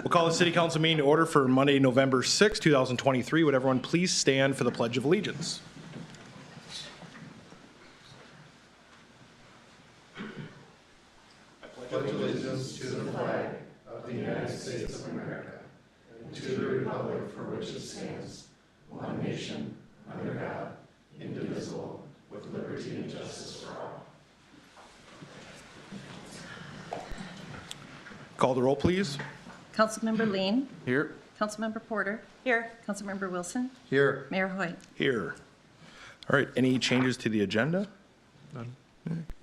We'll call the City Council meeting to order for Monday, November 6, 2023. Would everyone please stand for the Pledge of Allegiance? I pledge allegiance to the flag of the United States of America and to the republic for which it stands, one nation, under God, indivisible, with liberty and justice for all. Call the roll, please. Councilmember Lean. Here. Councilmember Porter. Here. Councilmember Wilson. Here. Mayor Hoyt. Here. All right, any changes to the agenda? None.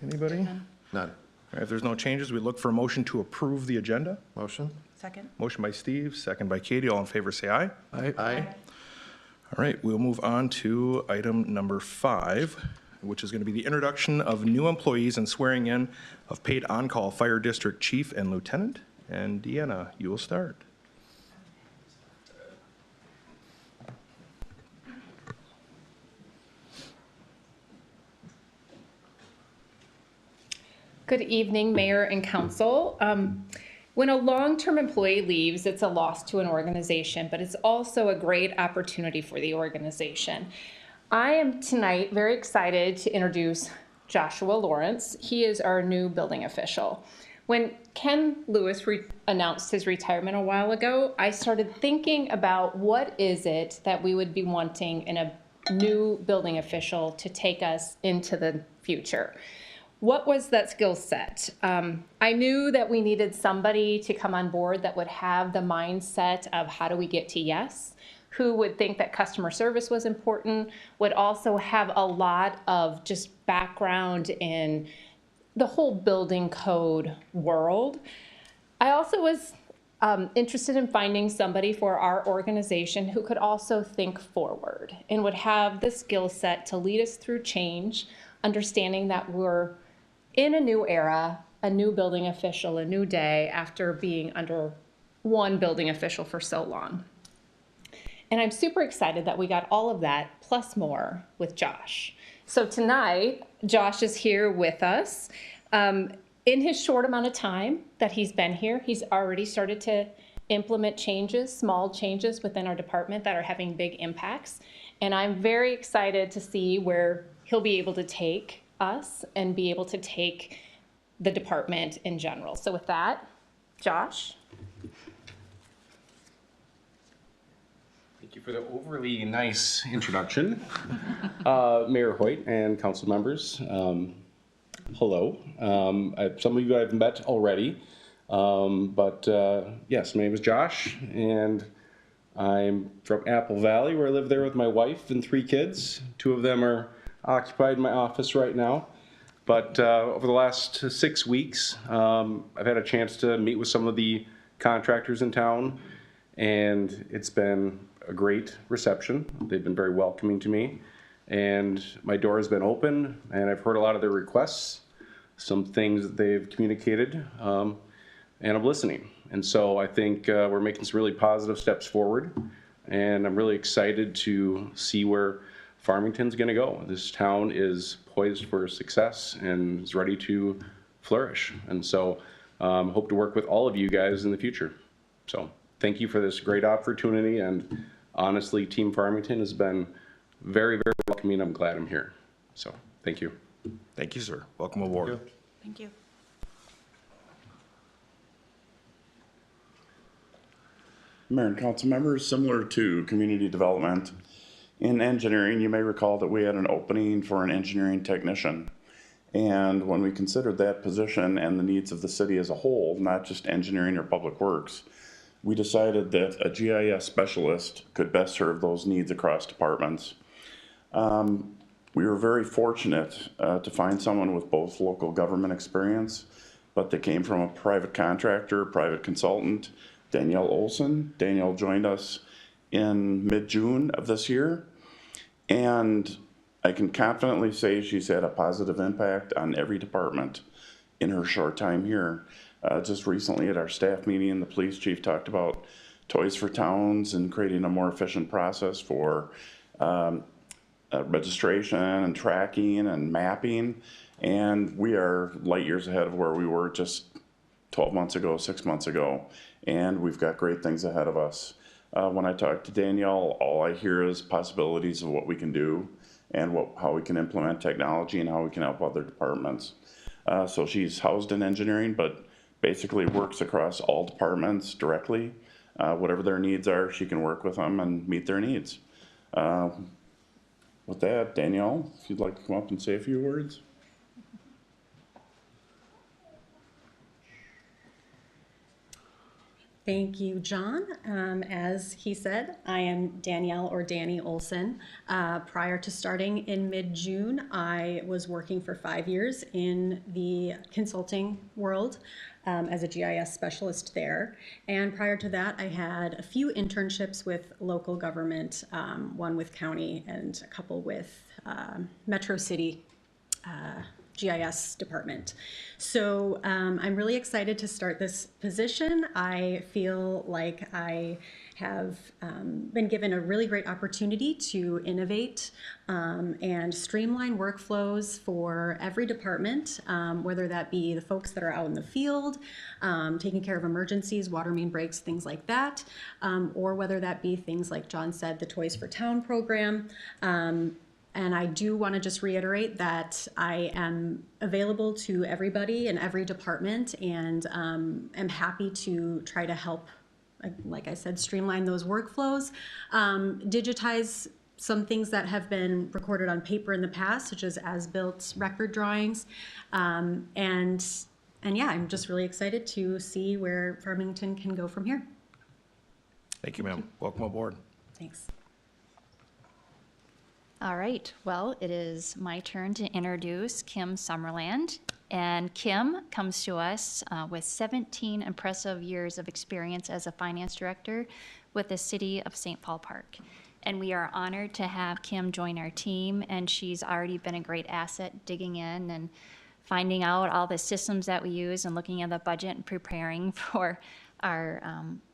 Anybody? None. All right, if there's no changes, we look for a motion to approve the agenda. Motion? Second. Motion by Steve, second by Katie. All in favor, say aye. Aye. All right, we'll move on to item number 5, which is going to be the introduction of new employees and swearing in of paid on-call fire district chief and lieutenant. And Deanna, you will start. Good evening, Mayor and Council. When a long-term employee leaves, it's a loss to an organization, but it's also a great opportunity for the organization. I am tonight very excited to introduce Joshua Lawrence. He is our new building official. When Ken Lewis announced his retirement a while ago, I started thinking about what is it that we would be wanting in a new building official to take us into the future. What was that skill set? I knew that we needed somebody to come on board that would have the mindset of how do we get to yes, who would think that customer service was important, would also have a lot of just background in the whole building code world. I also was interested in finding somebody for our organization who could also think forward and would have the skill set to lead us through change, understanding that we're in a new era, a new building official, a new day after being under one building official for so long. And I'm super excited that we got all of that plus more with Josh. So tonight, Josh is here with us. In his short amount of time that he's been here, he's already started to implement changes, small changes within our department that are having big impacts. And I'm very excited to see where he'll be able to take us and be able to take the department in general. So with that, Josh. Thank you for the overly nice introduction. Mayor Hoyt and council members, hello. Some of you I've met already, but yes, my name is Josh, and I'm from Apple Valley, where I live there with my wife and 3 kids. 2 of them are occupied in my office right now. But over the last 6 weeks, I've had a chance to meet with some of the contractors in town, and it's been a great reception. They've been very welcoming to me, and my door has been open, and I've heard a lot of their requests, some things that they've communicated, and I'm listening. And so I think we're making some really positive steps forward, and I'm really excited to see where Farmington's going to go. This town is poised for success and is ready to flourish. And so hope to work with all of you guys in the future. So thank you for this great opportunity. And honestly, Team Farmington has been very, very welcoming. I'm glad I'm here. So thank you. Thank you, sir. Welcome aboard. Thank you. Mayor and council members, similar to community development, in engineering, you may recall that we had an opening for an engineering technician. And when we considered that position and the needs of the city as a whole, not just engineering or public works, we decided that a GIS specialist could best serve those needs across departments. We were very fortunate to find someone with both local government experience, but they came from a private contractor, private consultant, Danielle Olson. Danielle joined us in mid-June of this year, and I can confidently say she's had a positive impact on every department in her short time here. Just recently at our staff meeting, the police chief talked about Toys for Towns and creating a more efficient process for registration and tracking and mapping, and we are light years ahead of where we were just 12 months ago, 6 months ago, and we've got great things ahead of us. When I talk to Danielle, all I hear is possibilities of what we can do and how we can implement technology and how we can help other departments. So she's housed in engineering, but basically works across all departments directly. Whatever their needs are, she can work with them and meet their needs. With that, Danielle, if you'd like to come up and say a few words. Thank you, John. As he said, I am Danielle or Danny Olson. Prior to starting in mid-June, I was working for 5 years in the consulting world as a GIS specialist there. And prior to that, I had a few internships with local government, one with county and a couple with Metro City GIS department. So I'm really excited to start this position. I feel like I have been given a really great opportunity to innovate and streamline workflows for every department, whether that be the folks that are out in the field, taking care of emergencies, water main breaks, things like that, or whether that be things like John said, the Toys for Town program. And I do want to just reiterate that I am available to everybody in every department and am happy to try to help, like I said, streamline those workflows, digitize some things that have been recorded on paper in the past, such as built record drawings. And yeah, I'm just really excited to see where Farmington can go from here. Thank you, ma'am. Welcome aboard. Thanks. All right, well, it is my turn to introduce Kim Summerland. And Kim comes to us with 17 impressive years of experience as a finance director with the city of St. Paul Park. And we are honored to have Kim join our team, and she's already been a great asset digging in and finding out all the systems that we use and looking at the budget and preparing for our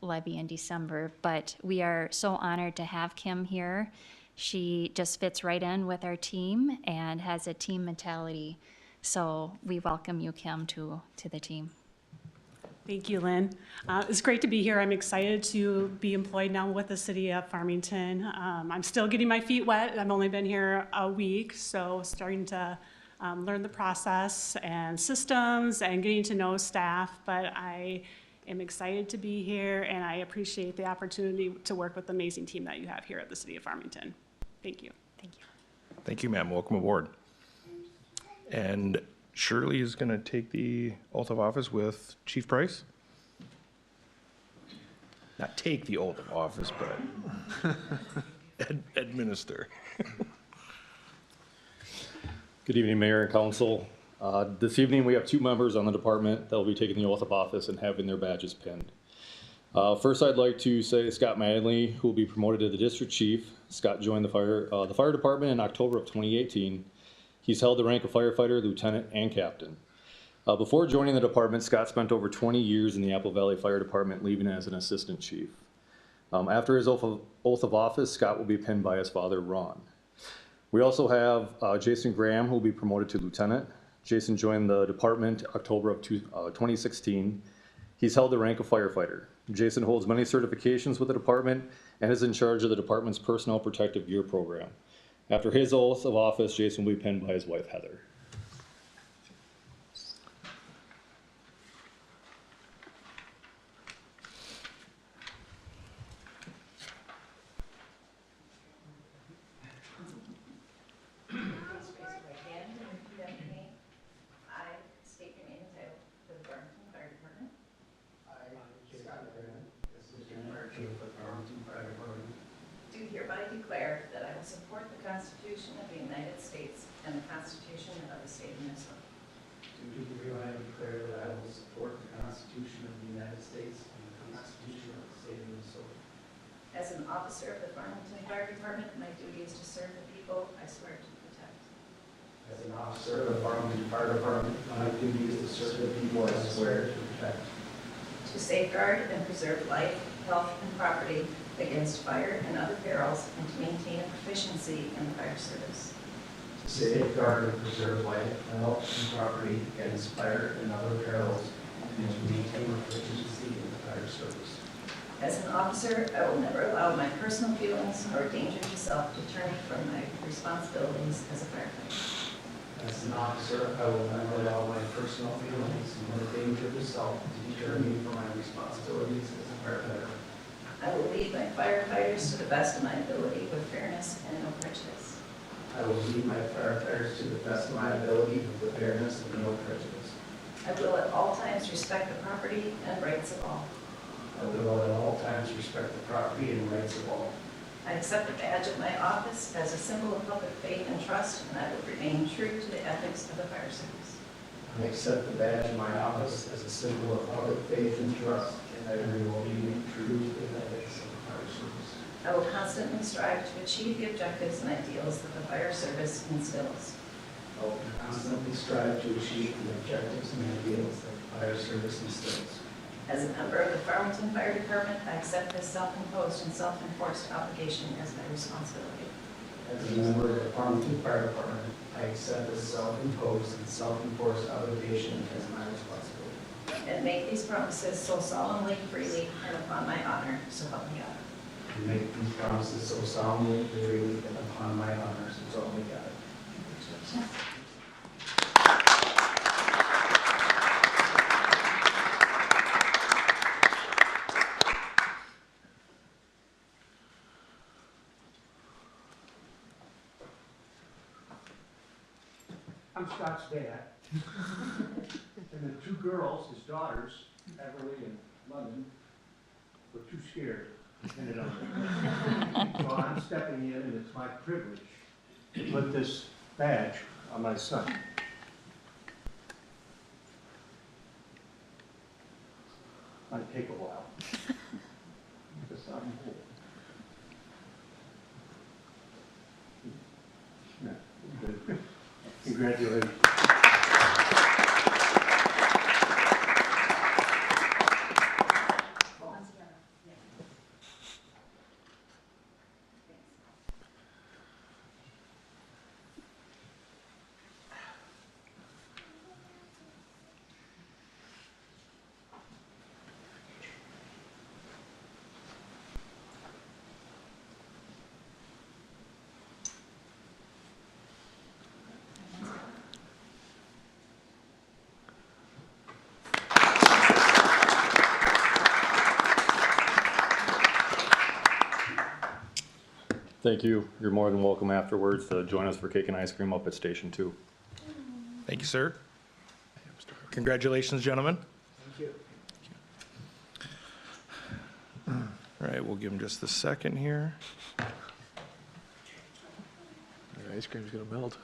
levy in December. But we are so honored to have Kim here. She just fits right in with our team and has a team mentality. So we welcome you, Kim, to the team. Thank you, Lynn. It's great to be here. I'm excited to be employed now with the city of Farmington. I'm still getting my feet wet. I've only been here a week, so starting to learn the process and systems and getting to know staff. But I am excited to be here, and I appreciate the opportunity to work with the amazing team that you have here at the city of Farmington. Thank you. Thank you. Thank you, ma'am. Welcome aboard. And Shirley is going to take the oath of office with Chief Price. Not take the oath of office, but administer. Good evening, Mayor and Council. This evening, we have 2 members on the department that will be taking the oath of office and having their badges pinned. First, I'd like to say Scott Madley, who will be promoted to the district chief. Scott joined the fire department in October of 2018. He's held the rank of firefighter, lieutenant, and captain. Before joining the department, Scott spent over 20 years in the Apple Valley Fire Department, leaving as an assistant chief. After his oath of office, Scott will be pinned by his father, Ron. We also have Jason Graham, who will be promoted to lieutenant. Jason joined the department October of 2016. He's held the rank of firefighter. Jason holds many certifications with the department and is in charge of the department's Personnel Protective Gear program. After his oath of office, Jason will be pinned by his wife, Heather. Do hereby declare that I will support the Constitution of the United States and the Constitution of the State of Minnesota. Do hereby declare that I will support the Constitution of the United States and the Constitution of the State of Minnesota. As an officer of the Farmington Fire Department, my duty is to serve the people I swear to protect. As an officer of the Farmington Fire Department, my duty is to serve the people I swear to protect. To safeguard and preserve life, health, and property against fire and other perils, and to maintain a proficiency in the fire service. To safeguard and preserve life, health, and property against fire and other perils, and and to maintain proficiency in the fire service. As an officer, I will never allow my personal feelings or danger to self to turn me from my responsibilities as a firefighter. As an officer, I will never allow my personal feelings or danger to self to deter me from my responsibilities as a firefighter. I will lead my firefighters to the best of my ability with fairness and no prejudice. I will lead my firefighters to the best of my ability with fairness and no prejudice. I will at all times respect the property and rights of all. I will at all times respect the property and rights of all. I accept the badge of my office as a symbol of public faith and trust, and I will remain true to the ethics of the fire service. I accept the badge of my office as a symbol of public faith and trust, and I will remain true to the ethics of the fire service. I will constantly strive to achieve the objectives and ideals that the fire service instills. I will constantly strive to achieve the objectives and ideals that the fire service instills. As a member of the Farmington Fire Department, I accept this self-imposed and self-enforced obligation as my responsibility. As a member of the Farmington Fire Department, I accept this self-imposed and self-enforced obligation as my responsibility. And make these promises so solemnly, freely, and upon my honor, so help me God. And make these promises so solemnly, freely, and upon my honor, so help me God. I'm Scott's dad. And the two girls, his daughters, Beverly and London, were too scared to end it on. So I'm stepping in, and it's my privilege to put this badge on my son. Might take a while. Because I'm old. Yeah, good. Congratulations. Thank you. You're more than welcome afterwards to join us for cake and ice cream up at Station 2. Thank you, sir. Congratulations, gentlemen. Thank you. All right, we'll give him just a second here. The ice cream's gonna melt.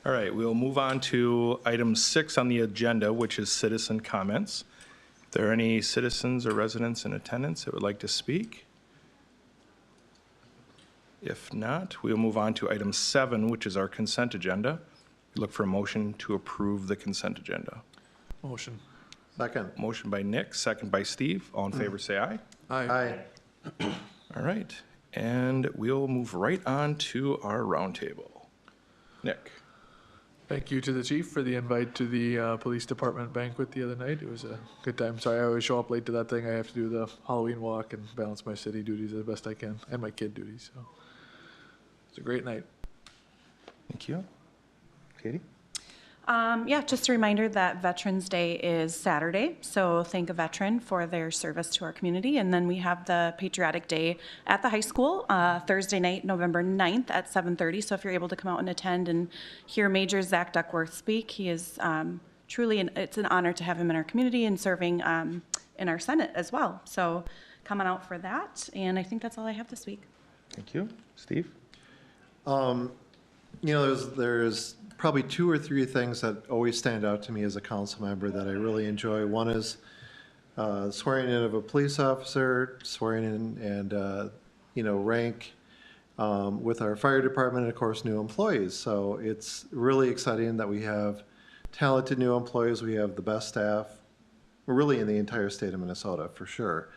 All right, we'll move on to item 6 on the agenda, which is citizen comments. If there are any citizens or residents in attendance that would like to speak? If not, we'll move on to item 7, which is our consent agenda. We look for a motion to approve the consent agenda. Motion. Second. Motion by Nick, second by Steve. All in favor, say aye. Aye. All right, and we'll move right on to our roundtable. Nick. Thank you to the chief for the invite to the police department banquet the other night. It was a good time. Sorry, I always show up late to that thing. I have to do the Halloween walk and balance my city duties as best I can, and my kid duties, so. It's a great night. Thank you. Katie? Yeah, just a reminder that Veterans Day is Saturday, so thank a veteran for their service to our community. And then we have the Patriotic Day at the high school, Thursday night, November 9th at 7:30. So if you're able to come out and attend and hear Major Zach Duckworth speak, he is truly, it's an honor to have him in our community and serving in our Senate as well. So come on out for that, and I think that's all I have this week. Thank you. Steve? You know, there's probably 2 or 3 things that always stand out to me as a council member that I really enjoy. One is swearing in of a police officer, swearing in and, rank with our fire department and, of course, new employees. So it's really exciting that we have talented new employees. We have the best staff, really in the entire state of Minnesota, for sure.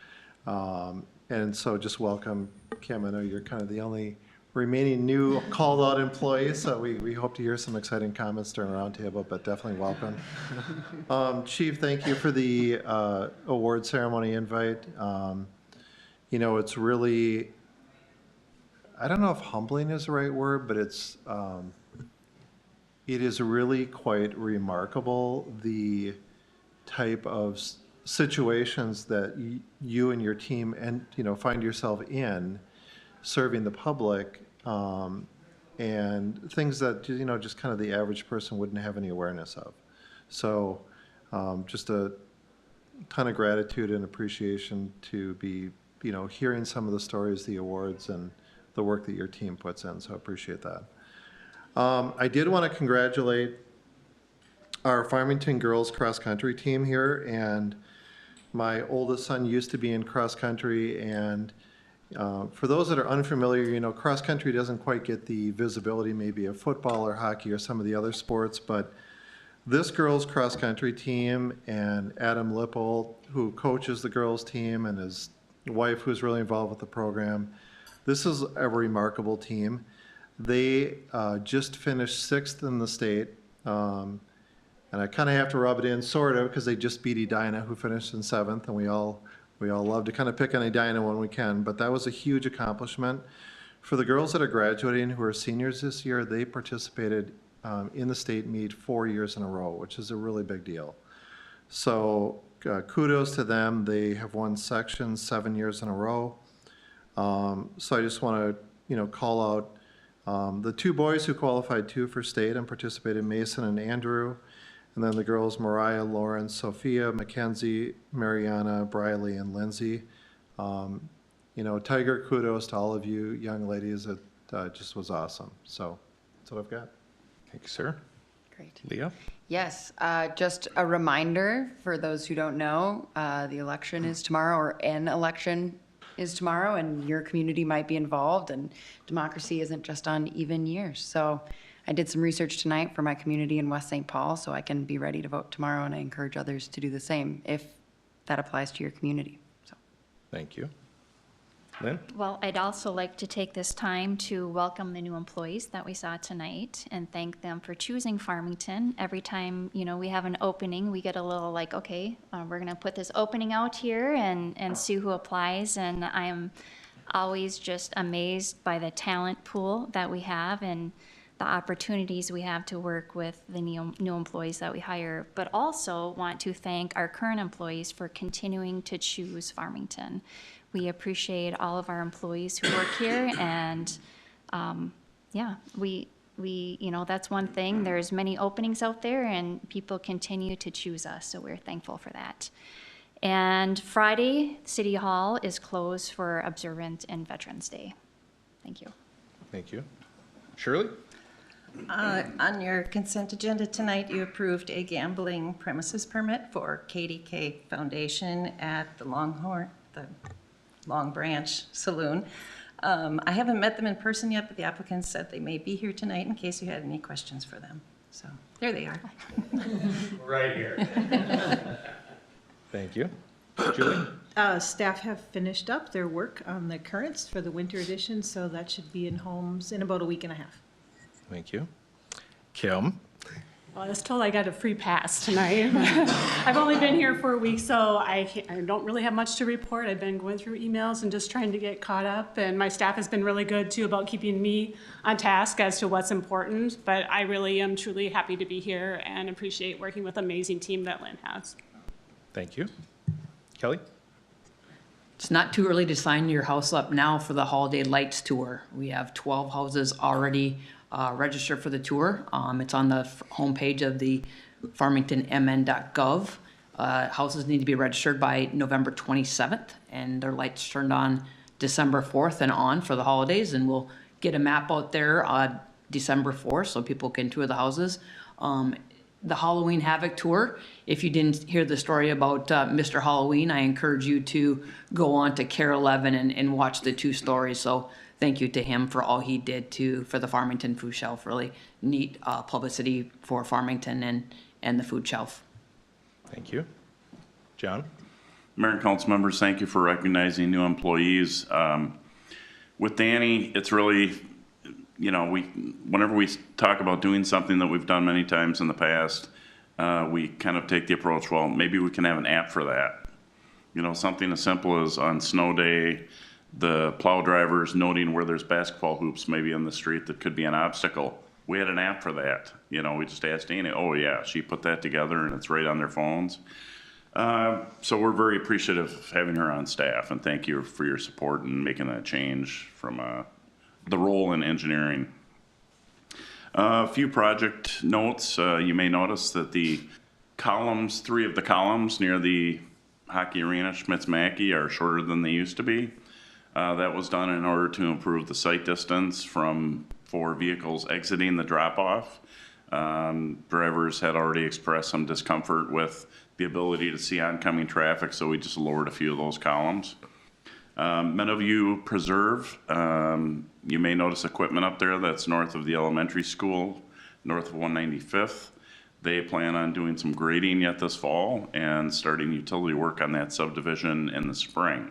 And so just welcome, Kim. I know you're kind of the only remaining new called out employee, so we hope to hear some exciting comments during roundtable, but definitely welcome. Chief, thank you for the award ceremony invite. You know, it's really, I don't know if humbling is the right word, but it is really quite remarkable the type of situations that you and your team and, you know, find yourself in serving the public, and things that, you know, just kind of the average person wouldn't have any awareness of. So just a ton of gratitude and appreciation to be, you know, hearing some of the stories, the awards, and the work that your team puts in. So I appreciate that. I did want to congratulate our Farmington girls cross country team here, and my oldest son used to be in cross country, and for those that are unfamiliar, you know, cross country doesn't quite get the visibility maybe of football or hockey or some of the other sports, but this girls cross country team and Adam Lipple, who coaches the girls team, and his wife, who's really involved with the program, this is a remarkable team. They just finished 6th in the state, and I kind of have to rub it in, sort of, because they just beat Edina, who finished in 7th, and we all love to kind of pick on Edina when we can, but that was a huge accomplishment. For the girls that are graduating who are seniors this year, they participated in the state meet 4 years in a row, which is a really big deal. So kudos to them. They have won sections 7 years in a row. So I just want to, you know, call out the 2 boys who qualified too for state and participated, Mason and Andrew. And then the girls, Mariah, Lauren, Sophia, Mackenzie, Mariana, Briley, and Lindsay. You know, Tiger, kudos to all of you young ladies. It just was awesome. So that's what I've got. Thank you, sir. Great. Leah? Yes, just a reminder for those who don't know, the election is tomorrow, or an election is tomorrow, and your community might be involved, and democracy isn't just on even years. So I did some research tonight for my community in West St. Paul, so I can be ready to vote tomorrow, and I encourage others to do the same if that applies to your community. So. Thank you. Lynn? Well, I'd also like to take this time to welcome the new employees that we saw tonight and thank them for choosing Farmington. Every time, you know, we have an opening, we get a little like, okay, we're gonna put this opening out here and see who applies. And I am always just amazed by the talent pool that we have and the opportunities we have to work with the new employees that we hire, but also want to thank our current employees for continuing to choose Farmington. We appreciate all of our employees who work here, and yeah, we you know, that's one thing. There's many openings out there, and people continue to choose us, so we're thankful for that. And Friday, City Hall is closed for Observant and Veterans Day. Thank you. Thank you. Shirley? On your consent agenda tonight, you approved a gambling premises permit for KDK Foundation at the Long Branch Saloon. I haven't met them in person yet, but the applicants said they may be here tonight in case you had any questions for them. So there they are. Right here. Thank you. Julie? Staff have finished up their work on the currents for the winter edition, so that should be in homes in about a week and a half. Thank you. Kim? Well, I was told I got a free pass tonight. I've only been here for a week, so I don't really have much to report. I've been going through emails and just trying to get caught up, and my staff has been really good too about keeping me on task as to what's important, but I really am truly happy to be here and appreciate working with an amazing team that Lynn has. Thank you. Kelly? It's not too early to sign your house up now for the Holiday Lights Tour. We have 12 houses already registered for the tour. It's on the homepage of the farmingtonmn.gov. Houses need to be registered by November 27th, and their lights turned on December 4th and on for the holidays, and we'll get a map out there December 4th so people can tour the houses. The Halloween Havoc Tour, if you didn't hear the story about Mr. Halloween, I encourage you to go on to Care 11 and watch the 2 stories. So thank you to him for all he did for the Farmington Food Shelf. Really neat publicity for Farmington and the food shelf. Thank you. John? Mayor and council members, thank you for recognizing new employees. With Danny, it's really, whenever we talk about doing something that we've done many times in the past, we kind of take the approach, well, maybe we can have an app for that. Something as simple as on snow day, the plow drivers noting where there's basketball hoops maybe in the street that could be an obstacle. We had an app for that. We just asked Danny, oh yeah, she put that together and it's right on their phones. So we're very appreciative of having her on staff, and thank you for your support in making that change from the role in engineering. A few project notes. You may notice that the columns, 3 of the columns near the hockey arena, Schmitz-Mackey, are shorter than they used to be. That was done in order to improve the sight distance for vehicles exiting the drop-off. Drivers had already expressed some discomfort with the ability to see oncoming traffic, so we just lowered a few of those columns. Meadowview Preserve, you may notice equipment up there that's north of the elementary school, north of 195th. They plan on doing some grading yet this fall and starting utility work on that subdivision in the spring.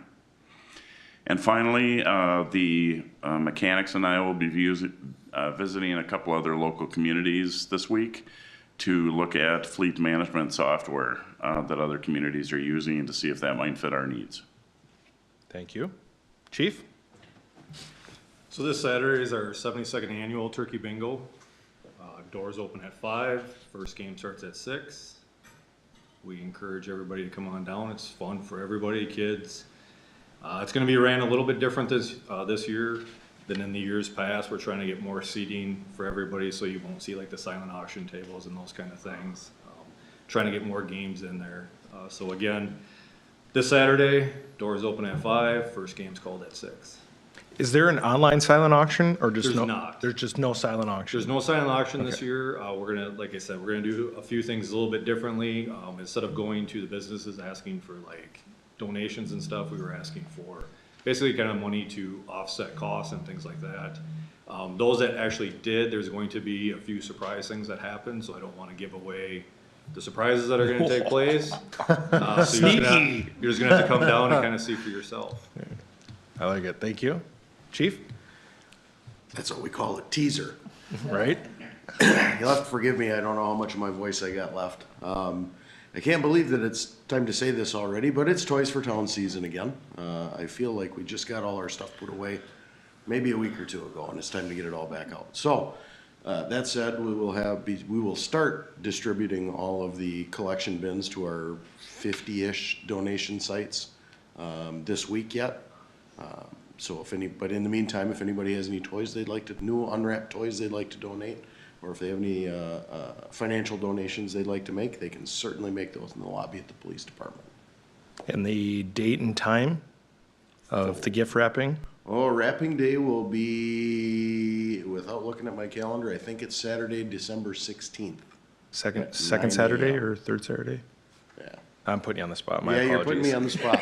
And finally, the mechanics and I will be visiting a couple other local communities this week to look at fleet management software that other communities are using to see if that might fit our needs. Thank you. Chief? So this Saturday is our 72nd annual Turkey Bingo. Doors open at 5, first game starts at 6. We encourage everybody to come on down. It's fun for everybody, kids. It's going to be ran a little bit different this year than in the years past. We're trying to get more seating for everybody so you won't see like the silent auction tables and those kind of things. Trying to get more games in there. So again, this Saturday, doors open at 5, first game's called at 6. Is there an online silent auction or just There's no? not. There's just no silent auction. There's no silent auction this year. We're gonna, like I said, we're gonna do a few things a little bit differently. Instead of going to the businesses asking for like donations and stuff, we were asking for basically kind of money to offset costs and things like that. Those that actually did, there's going to be a few surprise things that happen, so I don't want to give away the surprises that are going to take place. So you're just gonna have to come down and kind of see for yourself. I like it. Thank you. Chief? That's what we call a teaser. Right? You'll have to forgive me, I don't know how much of my voice I got left. I can't believe that it's time to say this already, but it's Toys for Town season again. I feel like we just got all our stuff put away maybe a week or two ago, and it's time to get it all back out. So, that said, we will start distributing all of the collection bins to our 50-ish donation sites this week yet. But in the meantime, if anybody has any toys new unwrapped toys they'd like to donate, or if they have any financial donations they'd like to make, they can certainly make those in the lobby at the police department. And the date and time of the gift wrapping? Oh, wrapping day will be, without looking at my calendar, I think it's Saturday, December 16th. Second 9 Saturday a.m. or third Saturday? Yeah. I'm putting you on the spot. My Yeah, apologies. you're putting me on the spot.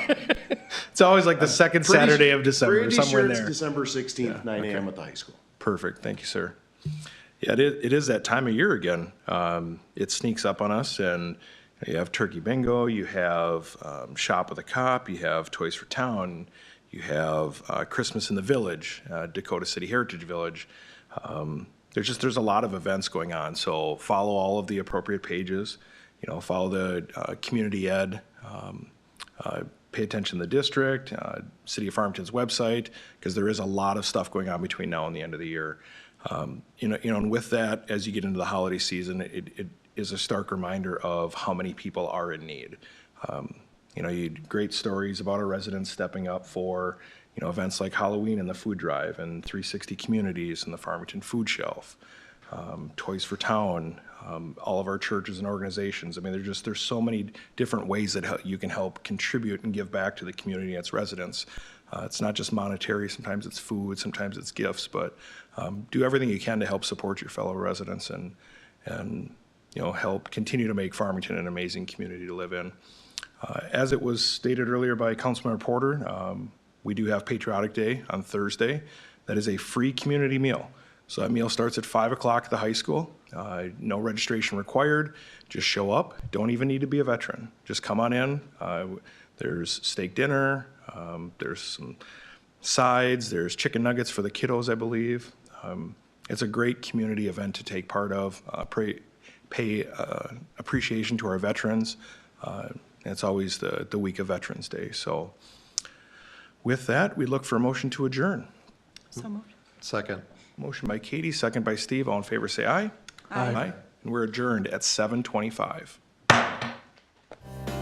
It's always like the second Saturday of December, Pretty somewhere sure in it's there. December 16th, Yeah, 9 a.m. okay. at the high school. Perfect. Thank you, sir. Yeah, it is that time of year again. It sneaks up on us, and you have Turkey Bingo, you have Shop with a Cop, you have Toys for Town, you have Christmas in the Village, Dakota City Heritage Village. There's a lot of events going on, so follow all of the appropriate pages. Follow the community ed. Pay attention to the district, City of Farmington's website, because there is a lot of stuff going on between now and the end of the year. And with that, as you get into the holiday season, it is a stark reminder of how many people are in need. You great stories about our residents stepping up for, events like Halloween and the food drive and 360 Communities and the Farmington Food Shelf, Toys for Town, all of our churches and organizations. I mean, there's so many different ways that you can help contribute and give back to the community and its residents. It's not just monetary, sometimes it's food, sometimes it's gifts, but do everything you can to help support your fellow residents and help continue to make Farmington an amazing community to live in. As it was stated earlier by Councilmember Porter, we do have Patriotic Day on Thursday. That is a free community meal. So that meal starts at 5 o'clock at the high school. No registration required. Just show up. Don't even need to be a veteran. Just come on in. There's steak dinner. There's some sides. There's chicken nuggets for the kiddos, I believe. It's a great community event to take part of. Pay appreciation to our veterans. It's always the week of Veterans Day. So with that, we look for a motion to adjourn. So moved. Second. Motion by Katie, second by Steve. All in favor, say aye. Aye. And we're adjourned at 7:25.